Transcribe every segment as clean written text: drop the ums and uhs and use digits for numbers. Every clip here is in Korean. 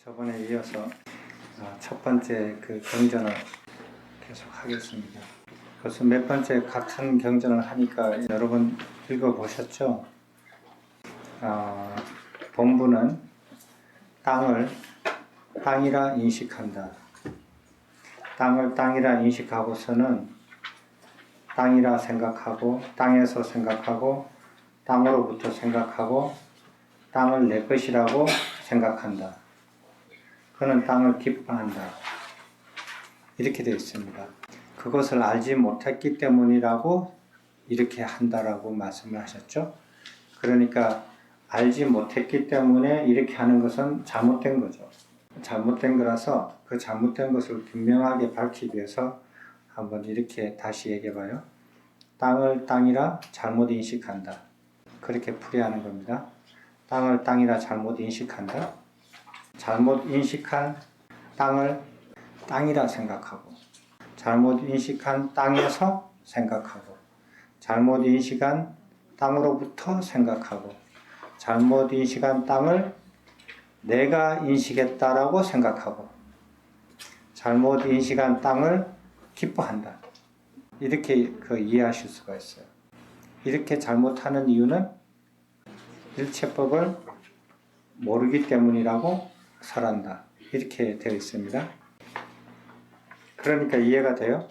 저번에 이어서 첫 번째 그 경전을 계속 하겠습니다. 벌써 몇 번째 같은 경전을 하니까 여러분 읽어보셨죠? 본부는 땅을 땅이라 인식한다. 땅을 땅이라 인식하고서는 땅이라 생각하고 땅에서 생각하고 땅으로부터 생각하고 땅을 내 것이라고 생각한다. 그는 땅을 기뻐한다. 이렇게 되어 있습니다. 그것을 알지 못했기 때문이라고 이렇게 한다라고 말씀을 하셨죠. 그러니까 알지 못했기 때문에 이렇게 하는 것은 잘못된 거죠. 잘못된 거라서 그 잘못된 것을 분명하게 밝히기 위해서 한번 이렇게 다시 얘기해 봐요. 땅을 땅이라 잘못 인식한다. 그렇게 풀이하는 겁니다. 땅을 땅이라 잘못 인식한다. 잘못 인식한 땅을 땅이라 생각하고, 잘못 인식한 땅에서 생각하고, 잘못 인식한 땅으로부터 생각하고, 잘못 인식한 땅을 내가 인식했다라고 생각하고, 잘못 인식한 땅을 기뻐한다. 이렇게 이해하실 수가 있어요. 이렇게 잘못하는 이유는 일체법을 모르기 때문이라고 설한다. 이렇게 되어 있습니다. 그러니까 이해가 돼요?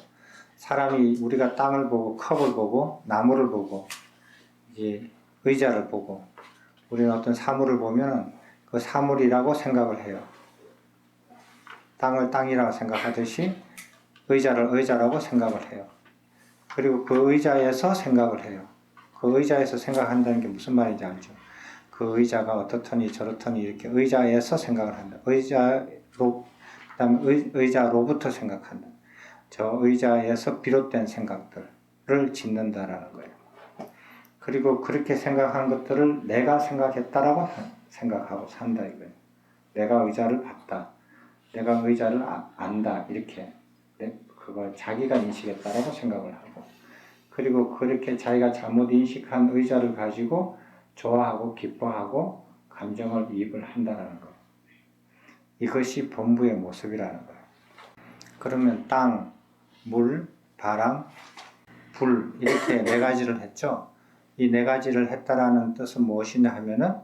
사람이 우리가 땅을 보고 컵을 보고 나무를 보고 이제 의자를 보고 우리는 어떤 사물을 보면 그 사물이라고 생각을 해요. 땅을 땅이라고 생각하듯이 의자를 의자라고 생각을 해요. 그리고 그 의자에서 생각을 해요. 그 의자에서 생각한다는 게 무슨 말인지 알죠? 그 의자가 어떻더니 저렇더니 이렇게 의자에서 생각을 한다. 그다음에 의자로부터 생각한다. 저 의자에서 비롯된 생각들을 짓는다라는 거예요. 그리고 그렇게 생각한 것들을 내가 생각했다라고 생각하고 산다 이거예요. 내가 의자를 봤다. 내가 의자를 안다. 이렇게 그걸 자기가 인식했다라고 생각을 하고, 그리고 그렇게 자기가 잘못 인식한 의자를 가지고 좋아하고 기뻐하고 감정을 이입을 한다는 거예요. 이것이 본부의 모습이라는 거예요. 그러면 땅, 물, 바람, 불 이렇게 네 가지를 했죠. 이 네 가지를 했다라는 뜻은 무엇이냐 하면은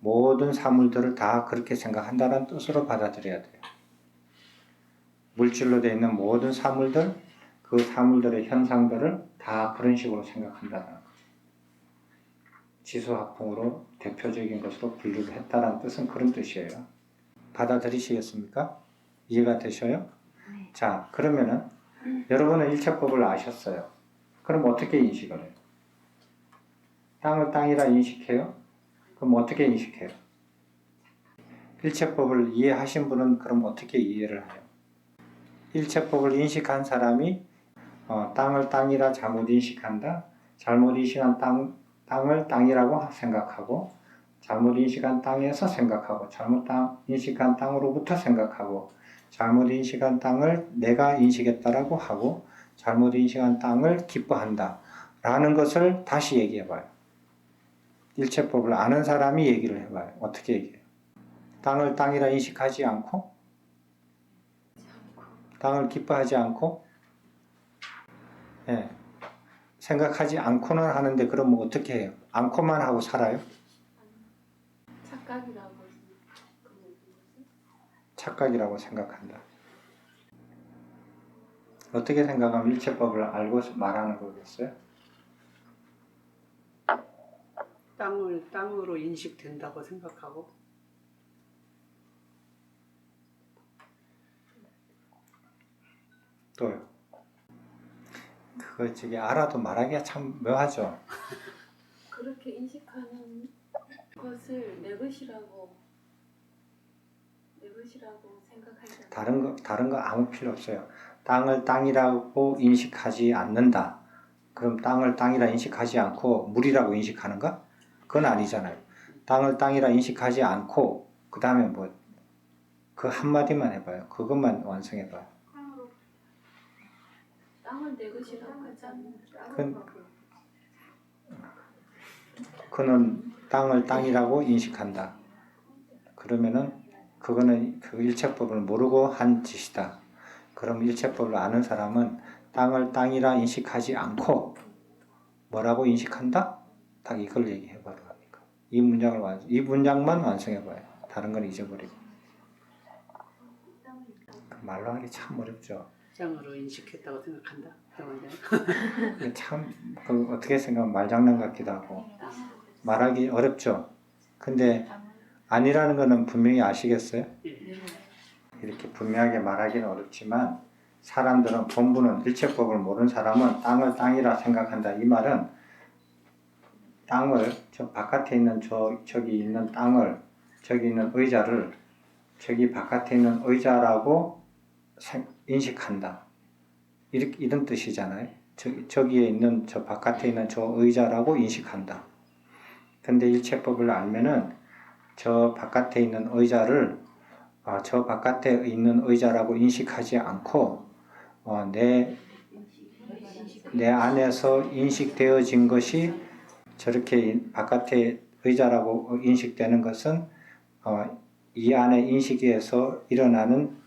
모든 사물들을 다 그렇게 생각한다는 뜻으로 받아들여야 돼요. 물질로 되어 있는 모든 사물들, 그 사물들의 현상들을 다 그런 식으로 생각한다는 거예요. 지수학풍으로 대표적인 것으로 분류를 했다는 뜻은 그런 뜻이에요. 받아들이시겠습니까? 이해가 되셔요? 네. 자, 그러면은 여러분은 일체법을 아셨어요. 그럼 어떻게 인식을 해요? 땅을 땅이라 인식해요? 그럼 어떻게 인식해요? 일체법을 이해하신 분은 그럼 어떻게 이해를 해요? 일체법을 인식한 사람이 땅을 땅이라 잘못 인식한다. 잘못 인식한 땅을 땅이라고 생각하고, 잘못 인식한 땅에서 생각하고, 잘못 인식한 땅으로부터 생각하고, 잘못 인식한 땅을 내가 인식했다라고 하고, 잘못 인식한 땅을 기뻐한다 라는 것을 다시 얘기해봐요. 일체법을 아는 사람이 얘기를 해봐요. 어떻게 얘기해요? 땅을 땅이라 인식하지 않고, 땅을 기뻐하지 않고, 예, 생각하지 않고는 하는데 그럼 어떻게 해요? 않고만 하고 살아요? 착각이라고 생각한다. 어떻게 생각하면 일체법을 알고 말하는 거겠어요? 땅을 땅으로 인식된다고 생각하고, 또요. 그거 알아도 말하기가 참 묘하죠. 그렇게 인식하는 것을 내 것이라고 생각하지 다른 거 아무 필요 없어요. 땅을 땅이라고 인식하지 않는다. 그럼 땅을 땅이라 인식하지 않고 물이라고 인식하는가? 그건 아니잖아요. 땅을 땅이라 인식하지 않고 그 다음에 뭐 그 한마디만 해봐요. 그것만 완성해봐요. 땅을 내 것이라고 하지 않는 그는 땅을 땅이라고 인식한다. 그러면은 그거는 그 일체법을 모르고 한 짓이다. 그럼 일체법을 아는 사람은 땅을 땅이라 인식하지 않고 뭐라고 인식한다? 딱 이걸 얘기해 버리니까 이 문장만 완성해 봐요. 다른 건 잊어버리고. 말로 하기 참 어렵죠. 땅으로 인식했다고 생각한다. 그러면 참 어떻게 생각하면 말장난 같기도 하고 말하기 어렵죠. 근데 아니라는 거는 분명히 아시겠어요? 이렇게 분명하게 말하기는 어렵지만 사람들은 본부는 일체법을 모르는 사람은 땅을 땅이라 생각한다. 이 말은 땅을 저 바깥에 있는 저기 있는 땅을 저기 있는 의자를 저기 바깥에 있는 의자라고 인식한다. 이런 뜻이잖아요. 저기에 있는 저 바깥에 있는 저 의자라고 인식한다. 근데 일체법을 알면은 저 바깥에 있는 의자를 저 바깥에 있는 의자라고 인식하지 않고 내 안에서 인식되어진 것이 저렇게 바깥에 의자라고 인식되는 것은 이 안에 인식에서 일어나는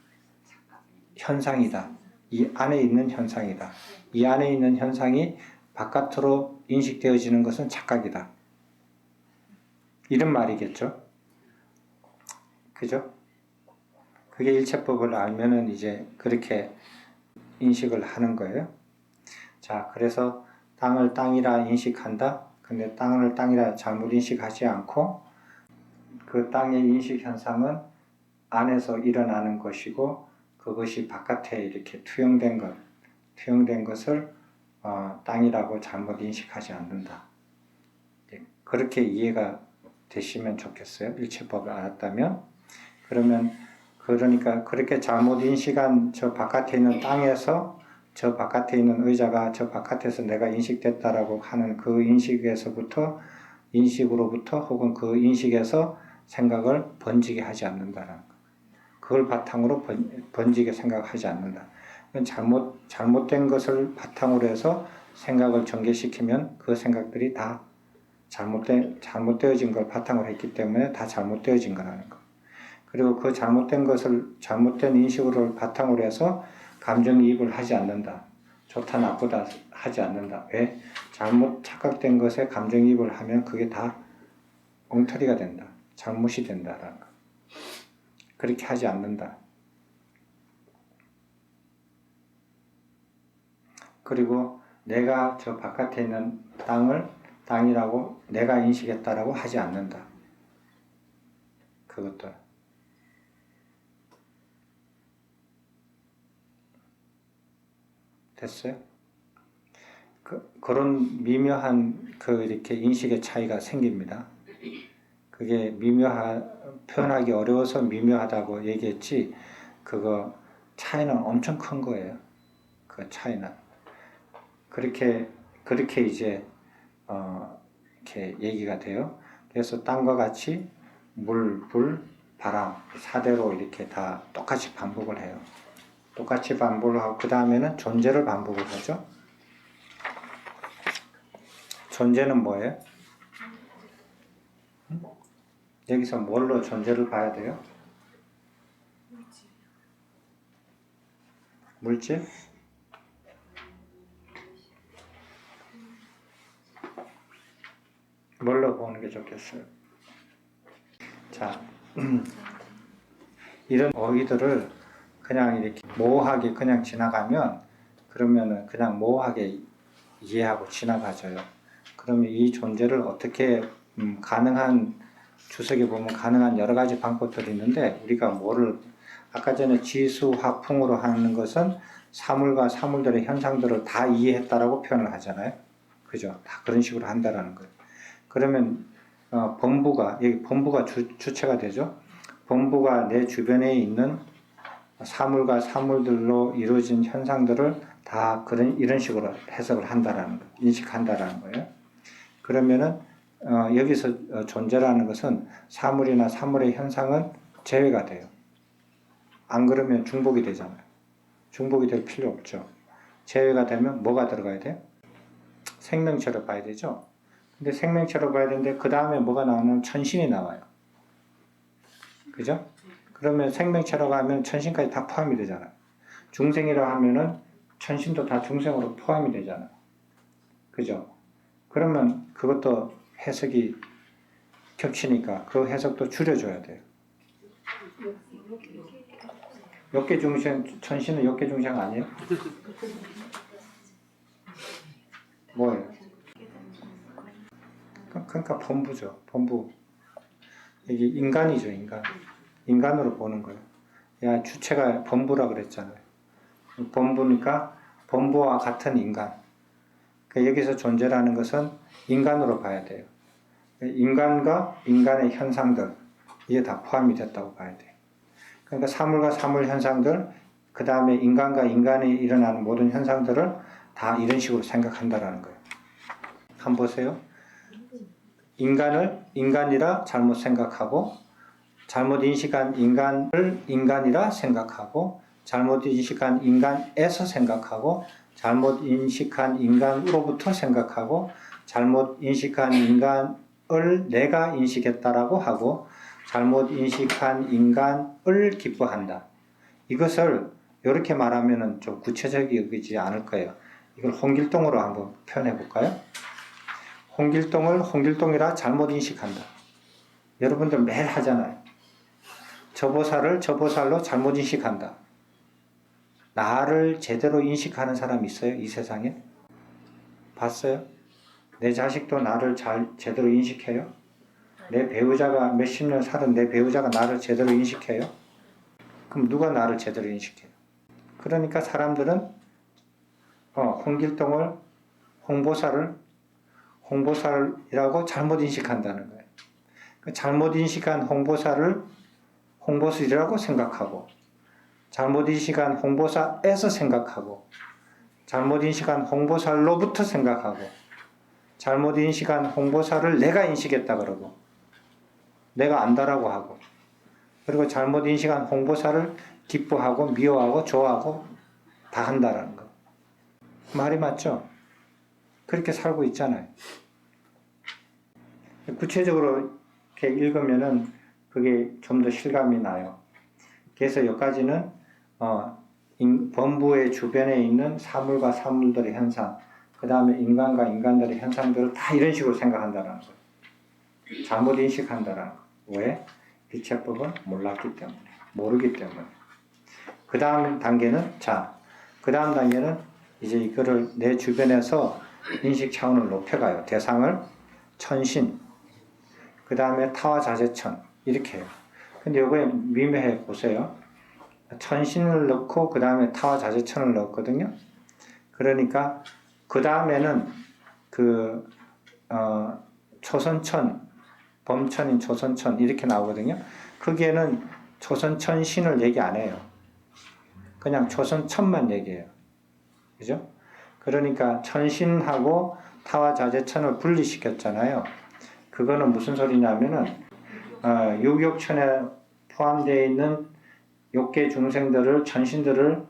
현상이다. 이 안에 있는 현상이다. 이 안에 있는 현상이 바깥으로 인식되어지는 것은 착각이다. 이런 말이겠죠. 그죠? 그게 일체법을 알면은 이제 그렇게 인식을 하는 거예요. 자, 그래서 땅을 땅이라 인식한다. 근데 땅을 땅이라 잘못 인식하지 않고 그 땅의 인식 현상은 안에서 일어나는 것이고 그것이 바깥에 이렇게 투영된 것을 땅이라고 잘못 인식하지 않는다. 그렇게 이해가 되시면 좋겠어요. 일체법을 알았다면. 그러니까 그렇게 잘못 인식한 저 바깥에 있는 땅에서 저 바깥에 있는 의자가 저 바깥에서 내가 인식됐다라고 하는 그 인식으로부터 혹은 그 인식에서 생각을 번지게 하지 않는다라는 거. 그걸 바탕으로 번지게 생각하지 않는다. 잘못된 것을 바탕으로 해서 생각을 전개시키면 그 생각들이 다 잘못되어진 걸 바탕으로 했기 때문에 다 잘못되어진 거라는 거. 그리고 그 잘못된 인식으로 바탕으로 해서 감정이입을 하지 않는다. 좋다 나쁘다 하지 않는다. 왜? 착각된 것에 감정이입을 하면 그게 다 엉터리가 된다. 잘못이 된다라는 거. 그렇게 하지 않는다. 그리고 내가 저 바깥에 있는 땅을 땅이라고 내가 인식했다라고 하지 않는다. 그것도. 됐어요? 그런 미묘한 이렇게 인식의 차이가 생깁니다. 그게 표현하기 어려워서 미묘하다고 얘기했지, 그거 차이는 엄청 큰 거예요. 그 차이는. 그렇게 이제, 이렇게 얘기가 돼요. 그래서 땅과 같이 물, 불, 바람, 4대로 이렇게 다 똑같이 반복을 해요. 똑같이 반복을 하고, 그 다음에는 존재를 반복을 하죠. 존재는 뭐예요? 여기서 뭘로 존재를 봐야 돼요? 물질? 뭘로 보는 게 좋겠어요? 자, 이런 어휘들을 그냥 이렇게 모호하게 그냥 지나가면, 그러면은 그냥 모호하게 이해하고 지나가져요. 그러면 이 존재를 어떻게 주석에 보면 가능한 여러 가지 방법들이 있는데, 우리가 아까 전에 지수 화풍으로 하는 것은 사물과 사물들의 현상들을 다 이해했다라고 표현을 하잖아요. 그죠? 다 그런 식으로 한다라는 거예요. 그러면 여기 본부가 주체가 되죠. 본부가 내 주변에 있는 사물과 사물들로 이루어진 현상들을 다 이런 식으로 해석을 한다라는 거, 인식한다라는 거예요. 그러면은 여기서 존재라는 것은 사물이나 사물의 현상은 제외가 돼요. 안 그러면 중복이 되잖아요. 중복이 될 필요 없죠. 제외가 되면 뭐가 들어가야 돼요? 생명체로 봐야 되죠. 근데 생명체로 봐야 되는데 그 다음에 뭐가 나오면 천신이 나와요. 그죠? 그러면 생명체라고 하면 천신까지 다 포함이 되잖아요. 중생이라고 하면은 천신도 다 중생으로 포함이 되잖아요. 그죠? 그러면 그것도 해석이 겹치니까 그 해석도 줄여줘야 돼요. 역계 중생, 천신은 역계 중생 아니에요? 뭐예요? 그러니까 범부죠. 범부. 이게 인간이죠, 인간. 인간으로 보는 거예요. 야, 주체가 범부라 그랬잖아요. 범부니까 범부와 같은 인간. 그러니까 여기서 존재라는 것은 인간으로 봐야 돼요. 인간과 인간의 현상들, 이게 다 포함이 됐다고 봐야 돼요. 그러니까 사물과 사물 현상들, 그 다음에 인간과 인간이 일어나는 모든 현상들을 다 이런 식으로 생각한다라는 거예요. 한번 보세요. 인간을 인간이라 잘못 생각하고, 잘못 인식한 인간을 인간이라 생각하고, 잘못 인식한 인간에서 생각하고, 잘못 인식한 인간으로부터 생각하고, 잘못 인식한 인간을 내가 인식했다라고 하고, 잘못 인식한 인간을 기뻐한다. 이것을 이렇게 말하면 좀 구체적이지 않을 거예요. 이걸 홍길동으로 한번 표현해 볼까요? 홍길동을 홍길동이라 잘못 인식한다. 여러분들 매일 하잖아요. 저 보살을 저 보살로 잘못 인식한다. 나를 제대로 인식하는 사람 있어요? 이 세상에? 봤어요? 내 자식도 나를 제대로 인식해요? 내 배우자가 몇십 년 살은 내 배우자가 나를 제대로 인식해요? 그럼 누가 나를 제대로 인식해요? 그러니까 사람들은 홍길동을 홍보살이라고 잘못 인식한다는 거예요. 잘못 인식한 홍보살을 홍보살이라고 생각하고, 잘못 인식한 홍보살에서 생각하고, 잘못 인식한 홍보살로부터 생각하고, 잘못 인식한 홍보살을 내가 인식했다 그러고, 내가 안다라고 하고, 그리고 잘못 인식한 홍보살을 기뻐하고 미워하고 좋아하고 다 한다라는 거. 말이 맞죠? 그렇게 살고 있잖아요. 구체적으로 이렇게 읽으면은 그게 좀 더 실감이 나요. 그래서 여기까지는 범부의 주변에 있는 사물과 사물들의 현상, 그 다음에 인간과 인간들의 현상들을 다 이런 식으로 생각한다는 거예요. 잘못 인식한다는 거예요. 왜? 빛체법은 몰랐기 때문에, 모르기 때문에. 그 다음 단계는 그 다음 단계는 이제 이거를 내 주변에서 인식 차원을 높여가요. 대상을 천신, 그 다음에 타와 자재천 이렇게 해요. 근데 이거에 미묘해 보세요. 천신을 넣고 그 다음에 타와 자재천을 넣었거든요. 그러니까 그 다음에는 초선천, 범천인 초선천 이렇게 나오거든요. 거기에는 초선천신을 얘기 안 해요. 그냥 초선천만 얘기해요. 그죠? 그러니까 천신하고 타와 자재천을 분리시켰잖아요. 그거는 무슨 소리냐면은 육욕천에 포함되어 있는 욕계 중생들을, 천신들을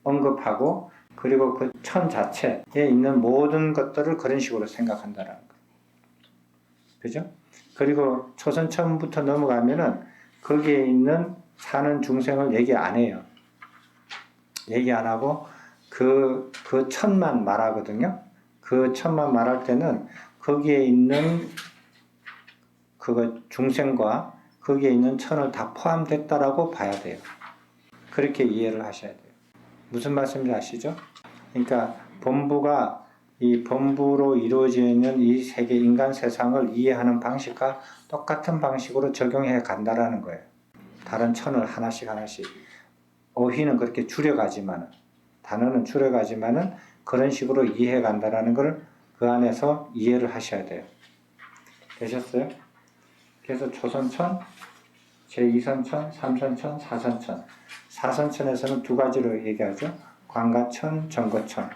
언급하고, 그리고 그 천 자체에 있는 모든 것들을 그런 식으로 생각한다는 거예요. 그죠? 그리고 초선천부터 넘어가면은 거기에 있는 사는 중생을 얘기 안 해요. 얘기 안 하고 그 천만 말하거든요. 그 천만 말할 때는 거기에 있는 그거 중생과 거기에 있는 천을 다 포함됐다라고 봐야 돼요. 그렇게 이해를 하셔야 돼요. 무슨 말씀인지 아시죠? 그러니까 범부가 이 범부로 이루어져 있는 이 세계 인간 세상을 이해하는 방식과 똑같은 방식으로 적용해 간다라는 거예요. 다른 천을 하나씩 어휘는 그렇게 줄여가지만은, 단어는 줄여가지만은 그런 식으로 이해해 간다라는 걸 그 안에서 이해를 하셔야 돼요. 되셨어요? 그래서 초선천, 제2선천, 3선천, 4선천. 4선천에서는 두 가지로 얘기하죠. 광가천, 정거천.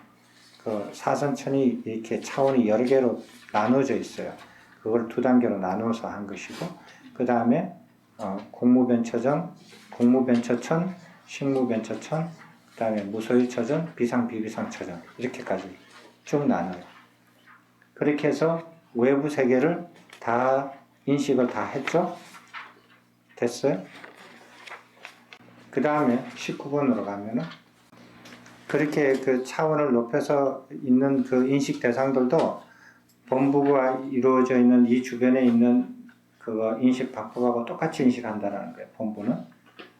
그 4선천이 이렇게 차원이 여러 개로 나눠져 있어요. 그걸 두 단계로 나누어서 한 것이고, 그 다음에 공무변처전, 공무변처천, 식무변처천, 그 다음에 무소유처전, 비상비비상처전 이렇게까지 쭉 나눠요. 그렇게 해서 외부 세계를 다 인식을 다 했죠? 됐어요? 그 다음에 19번으로 가면은 그렇게 그 차원을 높여서 있는 그 인식 대상들도 본부가 이루어져 있는 이 주변에 있는 그거 인식 방법하고 똑같이 인식한다는 거예요. 본부는.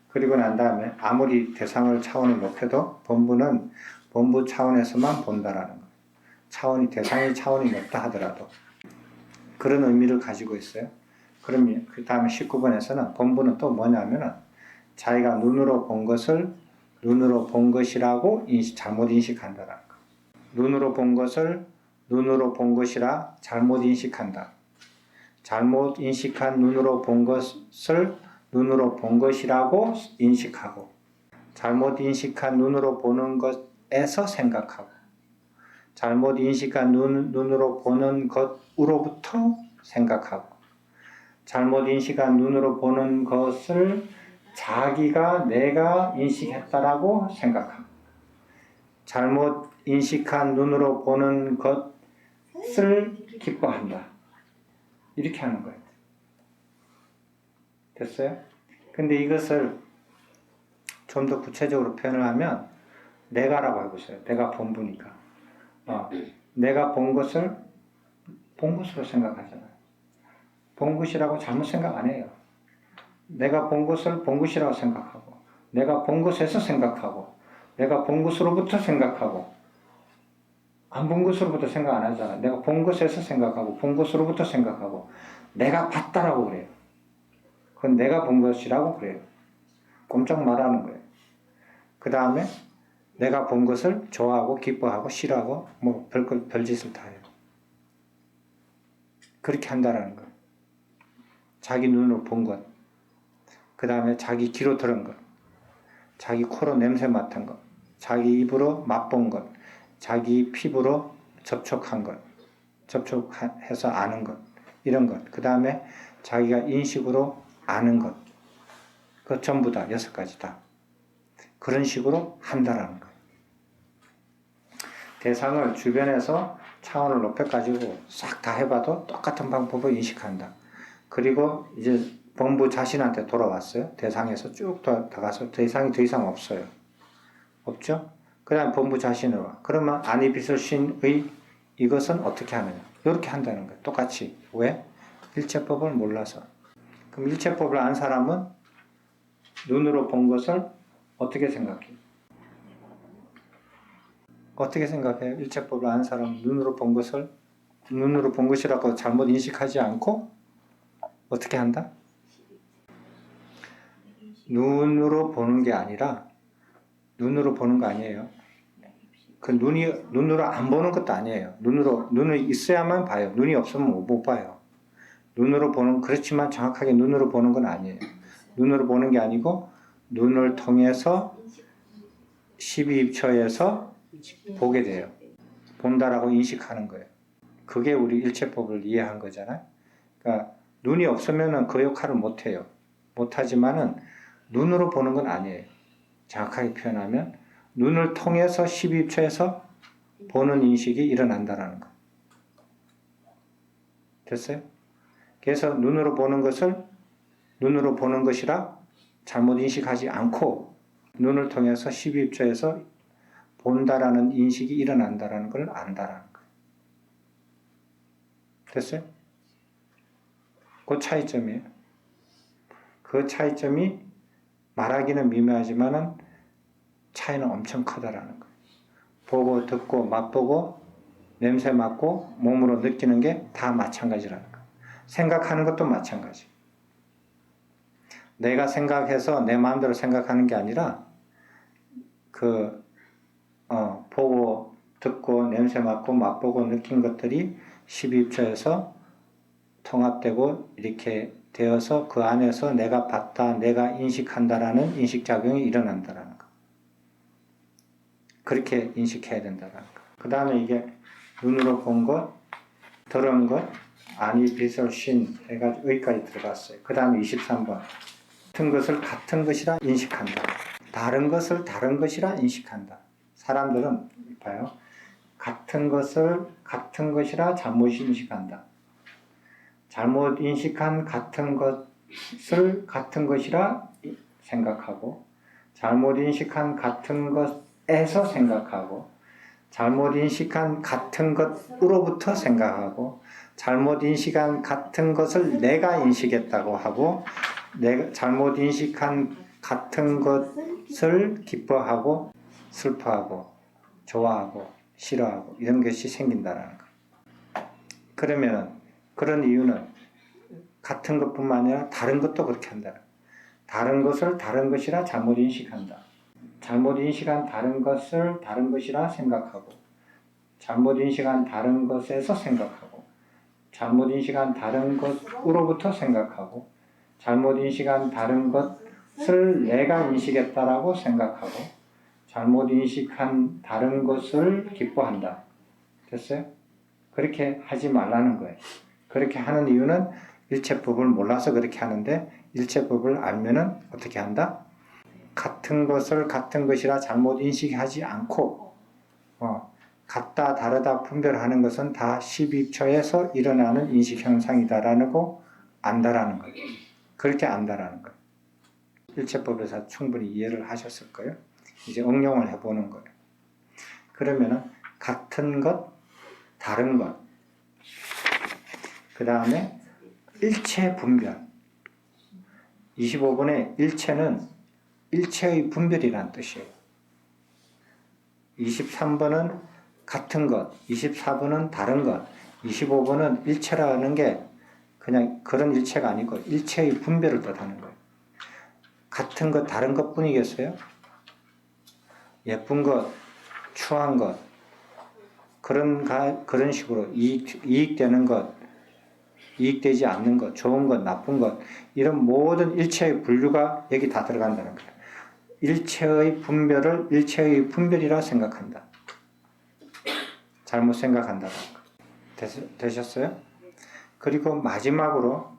그리고 난 다음에 아무리 대상을 차원을 높여도 본부는 본부 차원에서만 본다라는 거예요. 차원이 대상의 차원이 높다 하더라도 그런 의미를 가지고 있어요. 그럼 그 다음에 19번에서는 본부는 또 뭐냐면은 자기가 눈으로 본 것을 눈으로 본 것이라고 잘못 인식한다라는 거. 눈으로 본 것을 눈으로 본 것이라 잘못 인식한다. 잘못 인식한 눈으로 본 것을 눈으로 본 것이라고 인식하고, 잘못 인식한 눈으로 보는 것에서 생각하고, 잘못 인식한 눈으로 보는 것으로부터 생각하고, 잘못 인식한 눈으로 보는 것을 자기가 내가 인식했다라고 생각하고, 잘못 인식한 눈으로 보는 것을 기뻐한다. 이렇게 하는 거예요. 됐어요? 근데 이것을 좀 더 구체적으로 표현을 하면 내가라고 하고 있어요. 내가 본부니까. 내가 본 것을 본 것으로 생각하잖아요. 본 것이라고 잘못 생각 안 해요. 내가 본 것을 본 것이라고 생각하고, 내가 본 것에서 생각하고, 내가 본 것으로부터 생각하고, 안 본 것으로부터 생각 안 하잖아. 내가 본 것에서 생각하고, 본 것으로부터 생각하고, 내가 봤다라고 그래요. 그건 내가 본 것이라고 그래요. 꼼짝 말하는 거예요. 그 다음에 내가 본 것을 좋아하고, 기뻐하고, 싫어하고, 뭐 별짓을 다 해요. 그렇게 한다라는 거예요. 자기 눈으로 본 것, 그 다음에 자기 귀로 들은 것, 자기 코로 냄새 맡은 것, 자기 입으로 맛본 것, 자기 피부로 접촉한 것, 접촉해서 아는 것, 이런 것. 그 다음에 자기가 인식으로 아는 것. 그 전부 다 6가지 다. 그런 식으로 한다라는 거예요. 대상을 주변에서 차원을 높여가지고 싹 다 해봐도 똑같은 방법을 인식한다. 그리고 이제 본부 자신한테 돌아왔어요. 대상에서 쭉 들어가서 대상이 더 이상 없어요. 없죠? 그 다음 본부 자신으로 와. 그러면 아니 빛을 신의 이것은 어떻게 하느냐. 이렇게 한다는 거예요. 똑같이. 왜? 일체법을 몰라서. 그럼 일체법을 안 사람은 눈으로 본 것을 어떻게 생각해요? 어떻게 생각해요? 일체법을 안 사람은 눈으로 본 것을 눈으로 본 것이라고 잘못 인식하지 않고 어떻게 한다? 눈으로 보는 게 아니라 눈으로 보는 거 아니에요. 그 눈으로 안 보는 것도 아니에요. 눈이 있어야만 봐요. 눈이 없으면 못 봐요. 눈으로 보는, 그렇지만 정확하게 눈으로 보는 건 아니에요. 눈으로 보는 게 아니고 눈을 통해서 12입처에서 보게 돼요. 본다라고 인식하는 거예요. 그게 우리 일체법을 이해한 거잖아요. 그러니까 눈이 없으면 그 역할을 못 해요. 못 하지만은 눈으로 보는 건 아니에요. 정확하게 표현하면 눈을 통해서 12입처에서 보는 인식이 일어난다라는 거. 됐어요? 그래서 눈으로 보는 것을 눈으로 보는 것이라 잘못 인식하지 않고 눈을 통해서 12입처에서 본다라는 인식이 일어난다라는 걸 안다라는 거예요. 됐어요? 그 차이점이에요. 그 차이점이 말하기는 미묘하지만은 차이는 엄청 크다라는 거예요. 보고 듣고 맛보고 냄새 맡고 몸으로 느끼는 게 다 마찬가지라는 거예요. 생각하는 것도 마찬가지. 내가 생각해서 내 마음대로 생각하는 게 아니라 보고 듣고 냄새 맡고 맛보고 느낀 것들이 12입처에서 통합되고 이렇게 되어서 그 안에서 내가 봤다, 내가 인식한다라는 인식작용이 일어난다라는 거. 그렇게 인식해야 된다라는 거. 그 다음에 이게 눈으로 본 것, 들은 것, 아니 빛을 신 해가지고 여기까지 들어갔어요. 그 다음에 23번. 같은 것을 같은 것이라 인식한다. 다른 것을 다른 것이라 인식한다. 사람들은 봐요. 같은 것을 같은 것이라 잘못 인식한다. 잘못 인식한 같은 것을 같은 것이라 생각하고 잘못 인식한 같은 것에서 생각하고, 잘못 인식한 같은 것으로부터 생각하고, 잘못 인식한 같은 것을 내가 인식했다고 하고, 내가 잘못 인식한 같은 것을 기뻐하고 슬퍼하고 좋아하고 싫어하고 이런 것이 생긴다는 거예요. 그러면 그런 이유는 같은 것뿐만 아니라 다른 것도 그렇게 한다. 다른 것을 다른 것이라 잘못 인식한다. 잘못 인식한 다른 것을 다른 것이라 생각하고, 잘못 인식한 다른 것에서 생각하고, 잘못 인식한 다른 것으로부터 생각하고, 잘못 인식한 다른 것을 내가 인식했다라고 생각하고, 잘못 인식한 다른 것을 기뻐한다. 됐어요? 그렇게 하지 말라는 거예요. 그렇게 하는 이유는 일체법을 몰라서 그렇게 하는데, 일체법을 알면은 어떻게 한다? 같은 것을 같은 것이라 잘못 인식하지 않고, 같다 다르다 분별하는 것은 다 12처에서 일어나는 인식 현상이다라는 거 안다라는 거예요. 그렇게 안다라는 거예요. 일체법에서 충분히 이해를 하셨을 거예요. 이제 응용을 해보는 거예요. 그러면은 같은 것, 다른 것, 그 다음에 일체 분별. 25번의 일체는 일체의 분별이란 뜻이에요. 23번은 같은 것, 24번은 다른 것, 25번은 일체라는 게 그냥 그런 일체가 아니고 일체의 분별을 뜻하는 거예요. 같은 것, 다른 것 뿐이겠어요? 예쁜 것, 추한 것, 그런 식으로 이익되는 것, 이익되지 않는 것, 좋은 것, 나쁜 것, 이런 모든 일체의 분류가 여기 다 들어간다는 거예요. 일체의 분별을 일체의 분별이라 생각한다. 잘못 생각한다는 거. 되셨어요? 그리고 마지막으로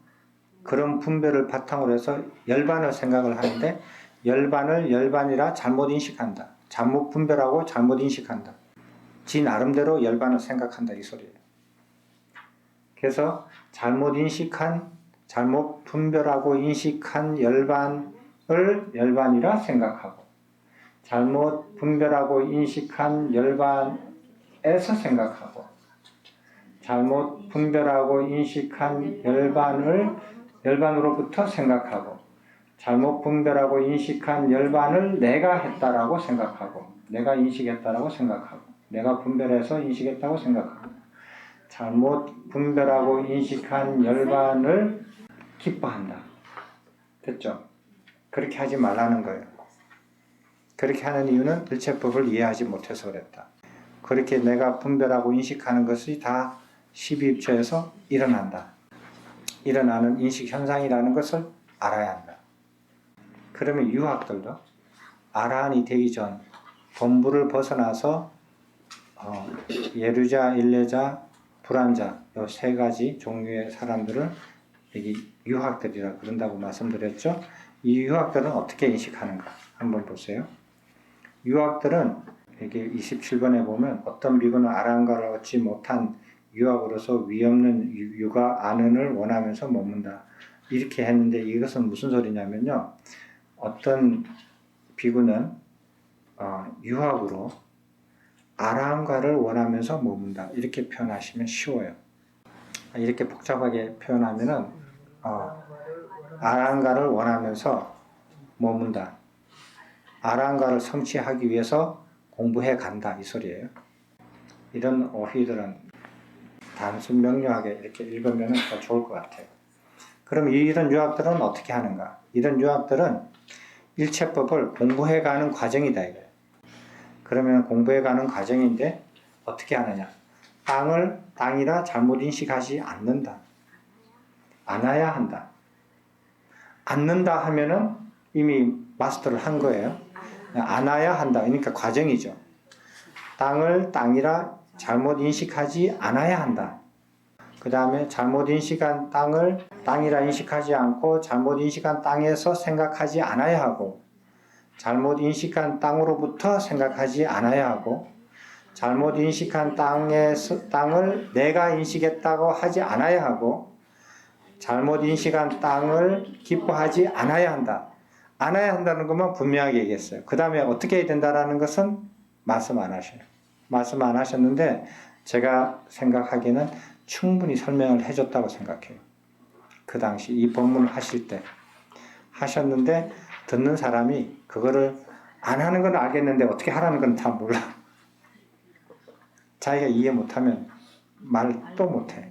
그런 분별을 바탕으로 해서 열반을 생각을 하는데, 열반을 열반이라 잘못 인식한다. 잘못 분별하고 잘못 인식한다. 지 나름대로 열반을 생각한다 이 소리예요. 그래서 잘못 분별하고 인식한 열반을 열반이라 생각하고, 잘못 분별하고 인식한 열반에서 생각하고, 잘못 분별하고 인식한 열반을 열반으로부터 생각하고, 잘못 분별하고 인식한 열반을 내가 했다라고 생각하고, 내가 인식했다라고 생각하고, 내가 분별해서 인식했다고 생각하고, 잘못 분별하고 인식한 열반을 기뻐한다. 됐죠? 그렇게 하지 말라는 거예요. 그렇게 하는 이유는 일체법을 이해하지 못해서 그랬다. 그렇게 내가 분별하고 인식하는 것이 다 12입처에서 일어난다. 일어나는 인식 현상이라는 것을 알아야 한다. 그러면 유학들도 아라한이 되기 전 본부를 벗어나서 예류자, 일례자, 불안자 이 세 가지 종류의 사람들을 여기 유학들이라 그런다고 말씀드렸죠. 이 유학들은 어떻게 인식하는가 한번 보세요. 유학들은 여기 27번에 보면 어떤 비구는 아라한가를 얻지 못한 유학으로서 위없는 유가 안은을 원하면서 머문다. 이렇게 했는데 이것은 무슨 소리냐면요. 어떤 비구는 유학으로 아라한가를 원하면서 머문다. 이렇게 표현하시면 쉬워요. 이렇게 복잡하게 표현하면은 아라한가를 원하면서 머문다. 아라한가를 성취하기 위해서 공부해 간다. 이 소리예요. 이런 어휘들은 단순 명료하게 이렇게 읽으면 더 좋을 것 같아요. 그럼 이런 유학들은 어떻게 하는가? 이런 유학들은 일체법을 공부해가는 과정이다 이거예요. 그러면 공부해가는 과정인데 어떻게 하느냐? 땅을 땅이라 잘못 인식하지 않는다. 안아야 한다. 안는다 하면은 이미 마스터를 한 거예요. 안아야 한다. 그러니까 과정이죠. 땅을 땅이라 잘못 인식하지 않아야 한다. 그 다음에 잘못 인식한 땅을 땅이라 인식하지 않고 잘못 인식한 땅에서 생각하지 않아야 하고, 잘못 인식한 땅으로부터 생각하지 않아야 하고, 잘못 인식한 땅을 내가 인식했다고 하지 않아야 하고, 잘못 인식한 땅을 기뻐하지 않아야 한다. 안아야 한다는 것만 분명하게 얘기했어요. 그 다음에 어떻게 해야 된다는 것은 말씀 안 하셔요. 말씀 안 하셨는데 제가 생각하기에는 충분히 설명을 해줬다고 생각해요. 그 당시 이 법문을 하실 때 하셨는데 듣는 사람이 그거를 안 하는 건 알겠는데 어떻게 하라는 건 잘 몰라. 자기가 이해 못하면 말도 못해.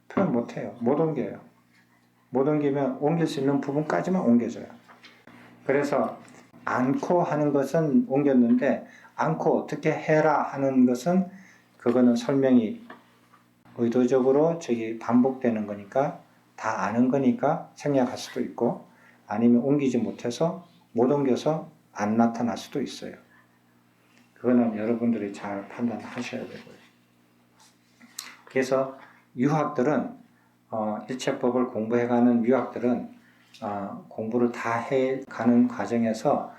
표현 못해요. 못 옮겨요. 못 옮기면 옮길 수 있는 부분까지만 옮겨줘요. 그래서 않고 하는 것은 옮겼는데 않고 어떻게 해라 하는 것은 그거는 설명이 의도적으로 반복되는 거니까 다 아는 거니까 생략할 수도 있고 아니면 옮기지 못해서 못 옮겨서 안 나타날 수도 있어요. 그거는 여러분들이 잘 판단하셔야 되고요. 그래서 유학들은 일체법을 공부해가는 유학들은 공부를 다 해가는 과정에서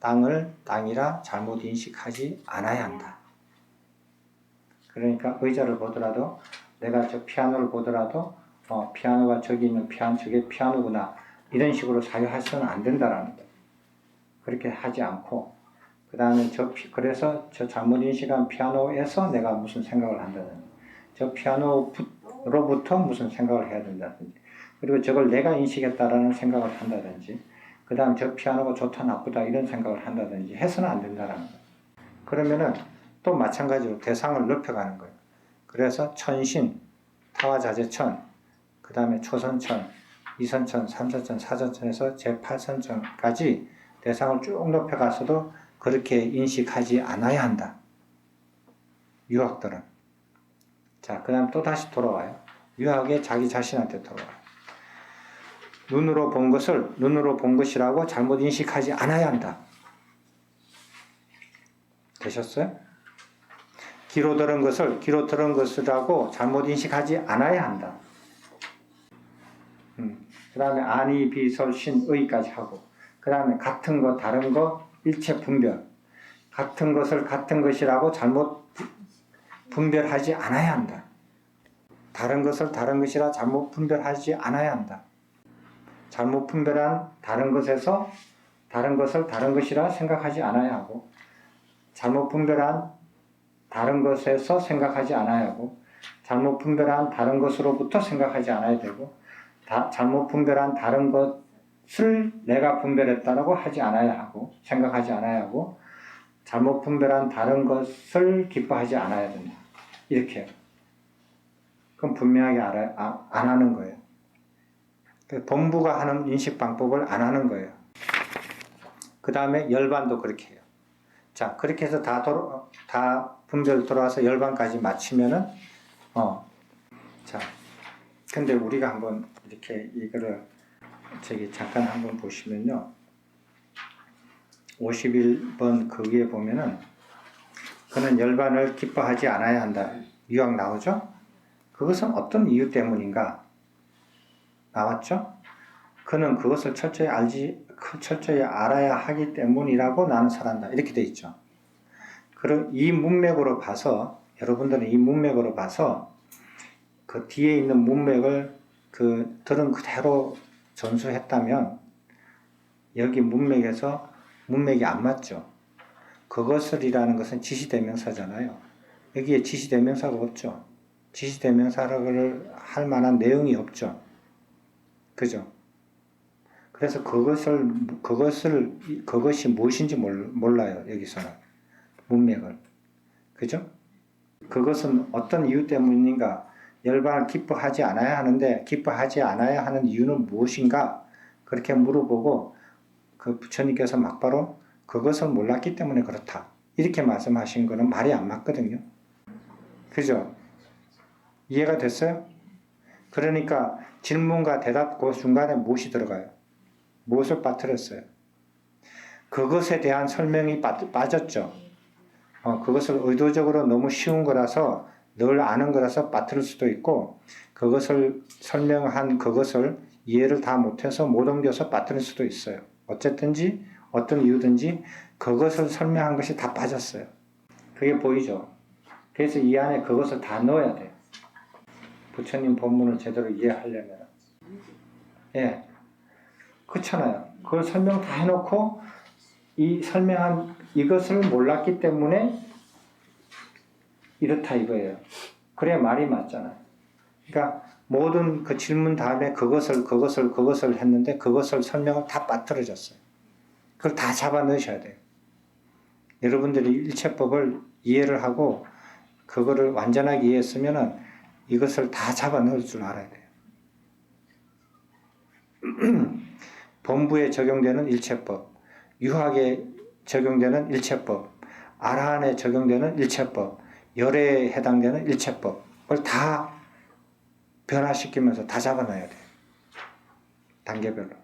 땅을 땅이라 잘못 인식하지 않아야 한다. 그러니까 의자를 보더라도 내가 저 피아노를 보더라도 피아노가 저기 있는 저게 피아노구나 이런 식으로 사유해서는 안 된다라는 거예요. 그렇게 하지 않고 그 다음에 그래서 저 잘못 인식한 피아노에서 내가 무슨 생각을 한다든지 저 피아노로부터 무슨 생각을 해야 된다든지 그리고 저걸 내가 인식했다라는 생각을 한다든지 그 다음 저 피아노가 좋다 나쁘다 이런 생각을 한다든지 해서는 안 된다라는 거예요. 그러면은 또 마찬가지로 대상을 넓혀가는 거예요. 그래서 천신, 타화자재천, 그 다음에 초선천, 이선천, 삼선천, 사선천에서 제8선천까지 대상을 쭉 높여가서도 그렇게 인식하지 않아야 한다. 유학들은. 자, 그 다음 또 다시 돌아와요. 유학에 자기 자신한테 돌아와요. 눈으로 본 것을 눈으로 본 것이라고 잘못 인식하지 않아야 한다. 되셨어요? 귀로 들은 것을 귀로 들은 것이라고 잘못 인식하지 않아야 한다. 그 다음에 아니, 비, 설, 신, 의까지 하고 그 다음에 같은 것, 다른 것, 일체 분별 같은 것을 같은 것이라고 잘못 분별하지 않아야 한다. 다른 것을 다른 것이라 잘못 분별하지 않아야 한다. 잘못 분별한 다른 것에서 다른 것을 다른 것이라 생각하지 않아야 하고 잘못 분별한 다른 것에서 생각하지 않아야 하고 잘못 분별한 다른 것으로부터 생각하지 않아야 되고 잘못 분별한 다른 것을 내가 분별했다라고 하지 않아야 하고 생각하지 않아야 하고 잘못 분별한 다른 것을 기뻐하지 않아야 된다. 이렇게 그럼 분명하게 안 하는 거예요. 본부가 하는 인식 방법을 안 하는 거예요. 그 다음에 열반도 그렇게 해요. 자, 그렇게 해서 다 분별 돌아와서 열반까지 마치면은 자, 근데 우리가 한번 이렇게 이거를 잠깐 한번 보시면요. 51번 그 위에 보면은 그는 열반을 기뻐하지 않아야 한다. 유학 나오죠? 그것은 어떤 이유 때문인가? 나왔죠? 그는 그것을 철저히 알아야 하기 때문이라고 나는 설한다. 이렇게 돼 있죠. 그럼 이 문맥으로 봐서 여러분들은 이 문맥으로 봐서 그 뒤에 있는 문맥을 그 들은 그대로 전수했다면 여기 문맥에서 문맥이 안 맞죠. 그것을이라는 것은 지시대명사잖아요. 여기에 지시대명사가 없죠. 지시대명사를 할 만한 내용이 없죠. 그죠? 그래서 그것이 무엇인지 몰라요. 여기서는 문맥을. 그죠? 그것은 어떤 이유 때문인가? 열반을 기뻐하지 않아야 하는데 기뻐하지 않아야 하는 이유는 무엇인가? 그렇게 물어보고 그 부처님께서 막바로 그것을 몰랐기 때문에 그렇다. 이렇게 말씀하신 거는 말이 안 맞거든요. 그죠? 이해가 됐어요? 그러니까 질문과 대답 그 중간에 무엇이 들어가요? 무엇을 빠뜨렸어요? 그것에 대한 설명이 빠졌죠. 그것을 의도적으로 너무 쉬운 거라서 늘 아는 거라서 빠뜨릴 수도 있고 그것을 설명한 그것을 이해를 다 못해서 못 옮겨서 빠뜨릴 수도 있어요. 어쨌든지 어떤 이유든지 그것을 설명한 것이 다 빠졌어요. 그게 보이죠? 그래서 이 안에 그것을 다 넣어야 돼요. 부처님 법문을 제대로 이해하려면. 예. 그렇잖아요. 그걸 설명 다 해놓고 이 설명한 이것을 몰랐기 때문에 이렇다 이거예요. 그래야 말이 맞잖아요. 그러니까 모든 그 질문 다음에 그것을 했는데 그것을 설명을 다 빠뜨려졌어요. 그걸 다 잡아 넣으셔야 돼요. 여러분들이 일체법을 이해를 하고 그거를 완전하게 이해했으면은 이것을 다 잡아 넣을 줄 알아야 돼요. 본부에 적용되는 일체법, 유학에 적용되는 일체법, 아라한에 적용되는 일체법, 열애에 해당되는 일체법을 다 변화시키면서 다 잡아놔야 돼요. 단계별로.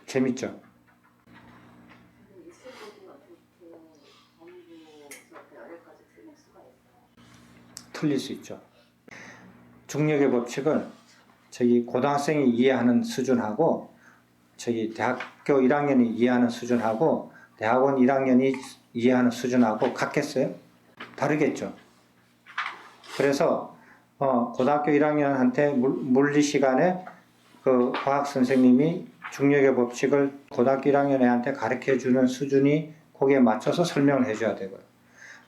재밌죠? 틀릴 수 있죠. 중력의 법칙을 저기 고등학생이 이해하는 수준하고 저기 대학교 1학년이 이해하는 수준하고 대학원 1학년이 이해하는 수준하고 같겠어요? 다르겠죠. 그래서 고등학교 1학년한테 물리 시간에 그 과학 선생님이 중력의 법칙을 고등학교 1학년 애한테 가르쳐 주는 수준이 거기에 맞춰서 설명을 해줘야 되고요.